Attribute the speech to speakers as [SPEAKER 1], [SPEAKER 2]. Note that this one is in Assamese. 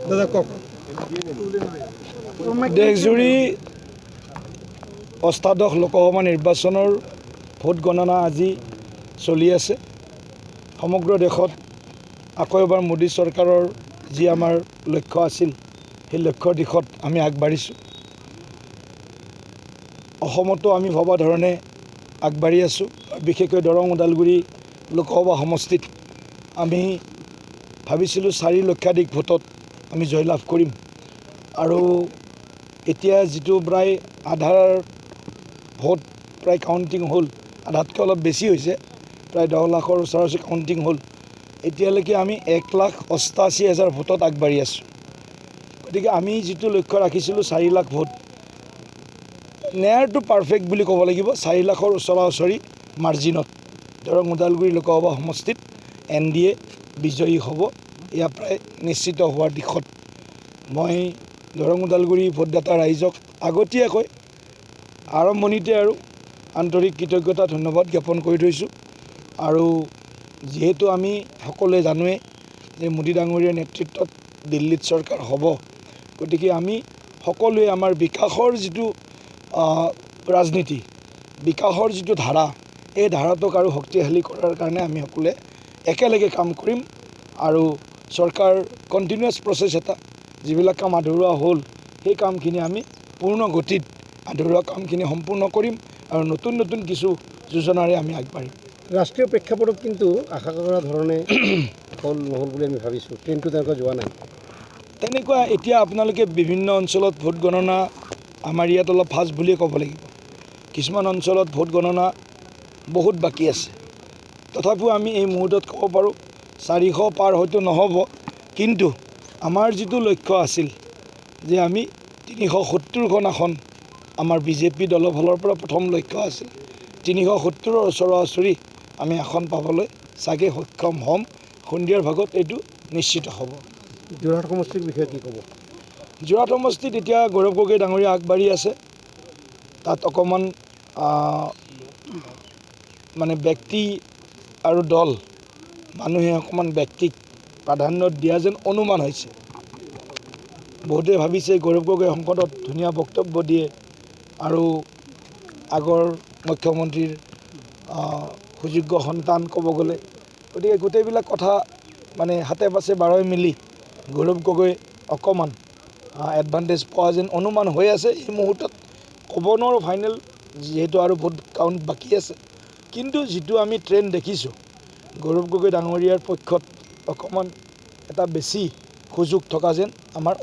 [SPEAKER 1] দাদা কক
[SPEAKER 2] দেশজুৰি অষ্টাদশ লোকসভা নিৰ্বাচনৰ ভোট গণনা আজি চলি আছে। সমগ্ৰ দেশত আকৌ এবাৰ মোদী চৰকাৰৰ যি আমাৰ লক্ষ্য আছিল সেই লক্ষ্যৰ দিশত আমি আগবাঢ়িছোঁ। অসমতো আমি ভবা ধৰণে আগবাঢ়ি আছোঁ। বিশেষকৈ দৰং ওদালগুৰি লোকসভা সমষ্টিত আমি ভাবিছিলোঁ 4 লক্ষাধিক ভোটত আমি জয়লাভ কৰিম আৰু এতিয়া যিটো প্ৰায় আধাৰ ভোট প্ৰায় কাউণ্টিং হ'ল, আধাতকৈ অলপ বেছি হৈছে, প্ৰায় 10 লাখৰ ওচৰা-ওচৰি কাউণ্টিং হ'ল। এতিয়ালৈকে আমি 1,88,000 ভোটত আগবাঢ়ি আছোঁ। গতিকে আমি যিটো লক্ষ্য ৰাখিছিলোঁ 4 লাখ ভোট, নেয়াৰটো পাৰফেক্ট বুলি ক'ব লাগিব। 4 লাখৰ ওচৰা-ওচৰি মাৰ্জিনত দৰং ওদালগুৰি লোকসভা সমষ্টিত NDA বিজয়ী হ'ব, এয়া প্ৰায় নিশ্চিত হোৱাৰ দিশত। মই দৰং ওদালগুৰি ভোটদাতা ৰাইজক আগতীয়াকৈ আৰম্ভণিতে আৰু আন্তৰিক কৃতজ্ঞতা ধন্যবাদ জ্ঞাপন কৰি থৈছোঁ। আৰু যিহেতু আমি সকলোৱে জানোৱে যে মোদী ডাঙৰীয়াৰ নেতৃত্বত দিল্লীত চৰকাৰ হ'ব, গতিকে আমি সকলোৱে আমাৰ বিকাশৰ যিটো ৰাজনীতি, বিকাশৰ যিটো ধাৰা, এই ধাৰাটোক আৰু শক্তিশালী কৰাৰ কাৰণে আমি সকলোৱে একেলগে কাম কৰিম। আৰু চৰকাৰ কণ্টিনিউৱাছ প্ৰচেছ এটা, যিবিলাক কাম আধৰুৱা হ'ল সেই কামখিনি আমি পূৰ্ণ গতিত আধৰুৱা কামখিনি সম্পূৰ্ণ কৰিম আৰু নতুন নতুন কিছু যোজনাৰে আমি আগবাঢ়িম।
[SPEAKER 1] ৰাষ্ট্ৰীয় প্ৰেক্ষাপটত কিন্তু আশা কৰা ধৰণে হ'ল নহ'ল বুলি আমি ভাবিছোঁ, ট্ৰেইনটো তেনেকুৱা যোৱা নাই।
[SPEAKER 2] তেনেকুৱা এতিয়া আপোনালোকে বিভিন্ন অঞ্চলত ভোট গণনা, আমাৰ ইয়াত অলপ ফাষ্ট বুলিয়ে ক'ব লাগিব। কিছুমান অঞ্চলত ভোট গণনা বহুত বাকী আছে। তথাপিও আমি এই মুহূৰ্তত ক'ব পাৰোঁ 400 পাৰ হয়তো নহ'ব, কিন্তু আমাৰ যিটো লক্ষ্য আছিল যে আমি 370খন আসন, আমাৰ বিজেপি দলৰ ফালৰ পৰা প্ৰথম লক্ষ্য আছিল 370ৰ ওচৰা-ওচৰি আমি আসন পাবলৈ চাগে সক্ষম হ'ম। সন্ধিয়াৰ ভাগত এইটো নিশ্চিত হ'ব।
[SPEAKER 1] যোৰহাট সমষ্টিৰ বিষয়ে কি ক'ব?
[SPEAKER 2] যোৰহাট সমষ্টিত এতিয়া গৌৰৱ গগৈ ডাঙৰীয়া আগবাঢ়ি আছে। তাত অকণমান মানে ব্যক্তি আৰু দল, মানুহে অকণমান ব্যক্তিক প্ৰাধান্য দিয়া যেন অনুমান হৈছে। বহুতে ভাবিছে গৌৰৱ গগৈ সংসদত ধুনীয়া বক্তব্য দিয়ে আৰু আগৰ মুখ্যমন্ত্ৰীৰ সুযোগ্য সন্তান ক'ব গ'লে। গতিকে গোটেইবিলাক কথা মানে হাতে পাছে বাৰৈ মিলি গৌৰৱ গগৈ অকণমান এডভান্টেজ পোৱা যেন অনুমান হৈ আছে। এই মুহূৰ্তত ক'ব নোৱাৰোঁ ফাইনেল, যিহেতু আৰু ভোট কাউণ্ট বাকী আছে। কিন্তু যিটো আমি ট্ৰেণ্ড দেখিছোঁ, গৌৰৱ গগৈ ডাঙৰীয়াৰ পক্ষত অকণমান এটা বেছি সুযোগ থকা যেন আমাৰ